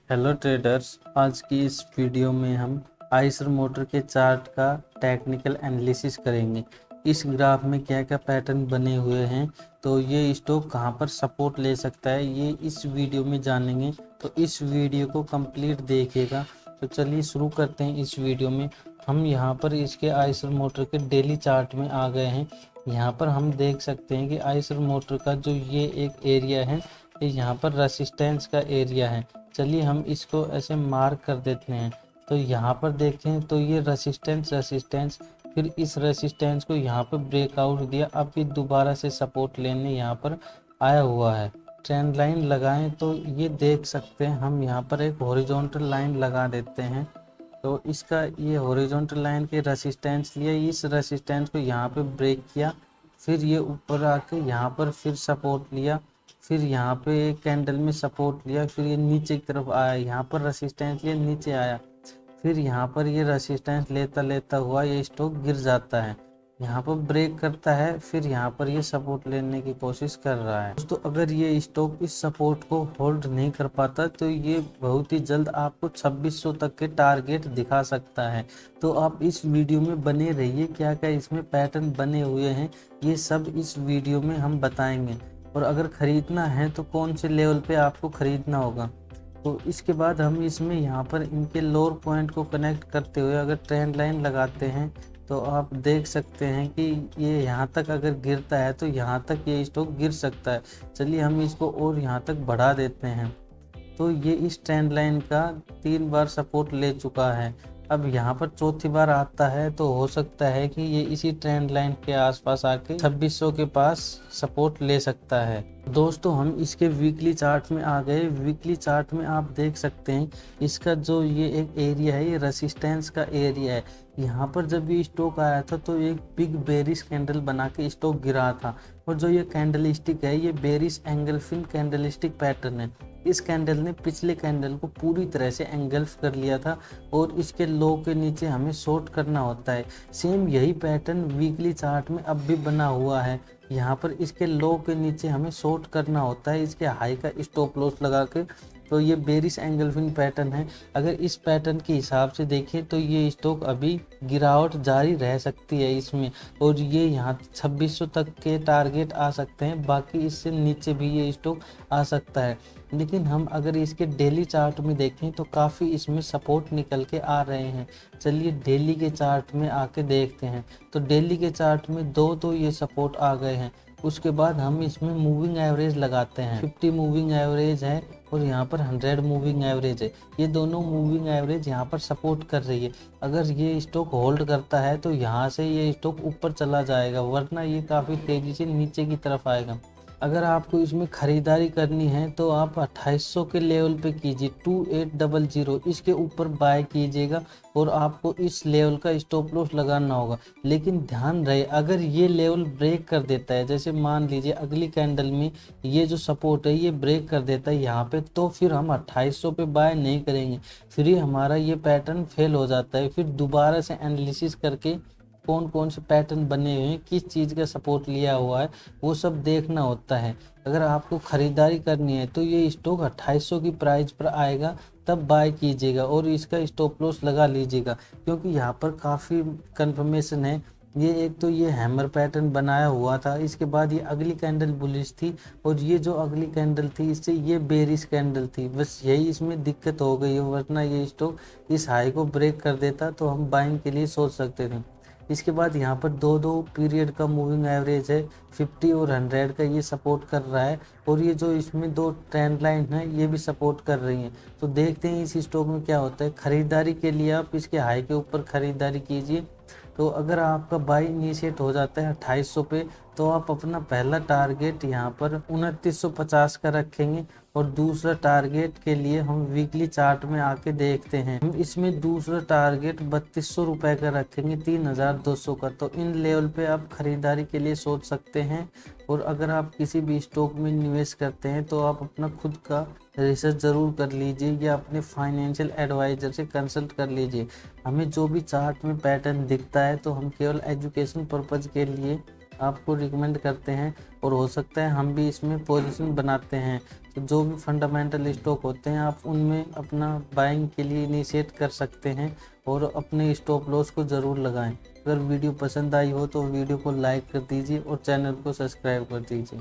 Hello traders, आज की इस वीडियो में हम आइसर मोटर के चार्ट का टेक्निकल एनालिसिस करेंगे। इस ग्राफ में क्या क्या पैटर्न बने हुए हैं, तो ये स्टॉक कहां पर सपोर्ट ले सकता है, ये इस वीडियो में जानेंगे। तो इस वीडियो को कंप्लीट देखिएगा। तो चलिए शुरू करते हैं। इस वीडियो में हम यहाँ पर इसके आइसर मोटर के डेली चार्ट में आ गए हैं। यहाँ पर हम देख सकते हैं कि आइसर मोटर का जो ये एक एरिया है, ये यहाँ पर रेसिस्टेंस का एरिया है। चलिए हम इसको ऐसे मार्क कर देते हैं। तो यहाँ पर देखें तो ये रेसिस्टेंस फिर इस रेसिस्टेंस को यहाँ पर ब्रेकआउट दिया। अब ये दोबारा से सपोर्ट लेने यहाँ पर आया हुआ है। ट्रेंड लाइन लगाएं तो ये देख सकते हैं हम यहाँ पर एक हॉरिजॉन्टल लाइन लगा देते हैं। तो इसका ये हॉरिजॉन्टल लाइन के रेसिस्टेंस लिया, इस रेसिस्टेंस को यहाँ पे ब्रेक किया, फिर ये ऊपर आके यहाँ पर फिर सपोर्ट लिया, फिर यहाँ पे एक कैंडल में सपोर्ट लिया, फिर ये नीचे की तरफ आया, यहाँ पर रेसिस्टेंस लिया, नीचे आया, फिर यहाँ पर ये रेसिस्टेंस लेता लेता हुआ ये स्टॉक गिर जाता है, यहाँ पर ब्रेक करता है, फिर यहाँ पर ये सपोर्ट लेने की कोशिश कर रहा है। दोस्तों, अगर ये स्टॉक इस सपोर्ट को होल्ड नहीं कर पाता तो ये बहुत ही जल्द आपको 2600 तक के टारगेट दिखा सकता है। तो आप इस वीडियो में बने रहिए। क्या क्या इसमें पैटर्न बने हुए हैं ये सब इस वीडियो में हम बताएंगे। और अगर ख़रीदना है तो कौन से लेवल पे आपको ख़रीदना होगा। तो इसके बाद हम इसमें यहाँ पर इनके लोअर पॉइंट को कनेक्ट करते हुए अगर ट्रेंड लाइन लगाते हैं तो आप देख सकते हैं कि ये यहाँ तक अगर गिरता है तो यहाँ तक ये स्टॉक गिर सकता है। चलिए हम इसको और यहाँ तक बढ़ा देते हैं। तो ये इस ट्रेंड लाइन का 3 बार सपोर्ट ले चुका है। अब यहाँ पर चौथी बार आता है तो हो सकता है कि ये इसी ट्रेंड लाइन के आसपास आके 2600 के पास सपोर्ट ले सकता है। दोस्तों, हम इसके वीकली चार्ट में आ गए। वीकली चार्ट में आप देख सकते हैं इसका जो ये एक एरिया है, ये रेसिस्टेंस का एरिया है। यहाँ पर जब ये स्टॉक आया था तो एक बिग बेरिश कैंडल बना के स्टॉक गिरा था। और जो ये कैंडल स्टिक है, ये bearish engulfing candle stick pattern है। इस कैंडल ने पिछले कैंडल को पूरी तरह से एंगल्फ कर लिया था और इसके लो के नीचे हमें शॉर्ट करना होता है। सेम यही पैटर्न वीकली चार्ट में अब भी बना हुआ है। यहाँ पर इसके लो के नीचे हमें शॉर्ट करना होता है, इसके हाई का स्टॉप लॉस लगा के। तो ये बेरिश एंगल्फिंग पैटर्न है। अगर इस पैटर्न के हिसाब से देखें तो ये स्टॉक अभी गिरावट जारी रह सकती है इसमें, और ये यहाँ 2600 तक के टारगेट आ सकते हैं। बाकी इससे नीचे भी ये स्टॉक आ सकता है। लेकिन हम अगर इसके डेली चार्ट में देखें तो काफ़ी इसमें सपोर्ट निकल के आ रहे हैं। चलिए डेली के चार्ट में आके देखते हैं। तो डेली के चार्ट में दो तो ये सपोर्ट आ गए हैं। उसके बाद हम इसमें मूविंग एवरेज लगाते हैं। 50 मूविंग एवरेज है और यहाँ पर 100 मूविंग एवरेज है। ये दोनों मूविंग एवरेज यहाँ पर सपोर्ट कर रही है। अगर ये स्टॉक होल्ड करता है तो यहाँ से ये स्टॉक ऊपर चला जाएगा, वरना ये काफ़ी तेज़ी से नीचे की तरफ आएगा। अगर आपको इसमें ख़रीदारी करनी है तो आप 2800 के लेवल पे कीजिए, 2800 इसके ऊपर बाय कीजिएगा और आपको इस लेवल का स्टॉप लॉस लगाना होगा। लेकिन ध्यान रहे, अगर ये लेवल ब्रेक कर देता है, जैसे मान लीजिए अगली कैंडल में ये जो सपोर्ट है ये ब्रेक कर देता है यहाँ पे, तो फिर हम 2800 पे बाय नहीं करेंगे। फिर ही हमारा ये पैटर्न फेल हो जाता है। फिर दोबारा से एनालिसिस करके कौन कौन से पैटर्न बने हुए हैं, किस चीज़ का सपोर्ट लिया हुआ है, वो सब देखना होता है। अगर आपको ख़रीदारी करनी है तो ये स्टॉक 2800 की प्राइस पर आएगा तब बाय कीजिएगा और इसका स्टॉप लॉस लगा लीजिएगा, क्योंकि यहाँ पर काफ़ी कंफर्मेशन है। ये एक तो ये हैमर पैटर्न बनाया हुआ था, इसके बाद ये अगली कैंडल बुलिश थी और ये जो अगली कैंडल थी इससे ये बेरिश कैंडल थी। बस यही इसमें दिक्कत हो गई है, वरना ये स्टॉक इस हाई को ब्रेक कर देता तो हम बाइंग के लिए सोच सकते थे। इसके बाद यहाँ पर दो पीरियड का मूविंग एवरेज है, 50 और 100 का, ये सपोर्ट कर रहा है। और ये जो इसमें 2 ट्रेंड लाइन है ये भी सपोर्ट कर रही हैं। तो देखते हैं इस स्टॉक में क्या होता है। ख़रीदारी के लिए आप इसके हाई के ऊपर ख़रीदारी कीजिए। तो अगर आपका बाई इनिशिएट हो जाता है 2800 पे, तो आप अपना पहला टारगेट यहाँ पर 2950 का रखेंगे और दूसरा टारगेट के लिए हम वीकली चार्ट में आके देखते हैं। हम इसमें दूसरा टारगेट 3200 रुपये का रखेंगे, 3200 का। तो इन लेवल पे आप खरीदारी के लिए सोच सकते हैं। और अगर आप किसी भी स्टॉक में निवेश करते हैं तो आप अपना खुद का रिसर्च ज़रूर कर लीजिए या अपने फाइनेंशियल एडवाइज़र से कंसल्ट कर लीजिए। हमें जो भी चार्ट में पैटर्न दिखता है तो हम केवल एजुकेशन पर्पज़ के लिए आपको रिकमेंड करते हैं और हो सकता है हम भी इसमें पोजीशन बनाते हैं। तो जो भी फंडामेंटल स्टॉक होते हैं आप उनमें अपना बाइंग के लिए इनिशिएट कर सकते हैं और अपने स्टॉप लॉस को ज़रूर लगाएं। अगर वीडियो पसंद आई हो तो वीडियो को लाइक कर दीजिए और चैनल को सब्सक्राइब कर दीजिए।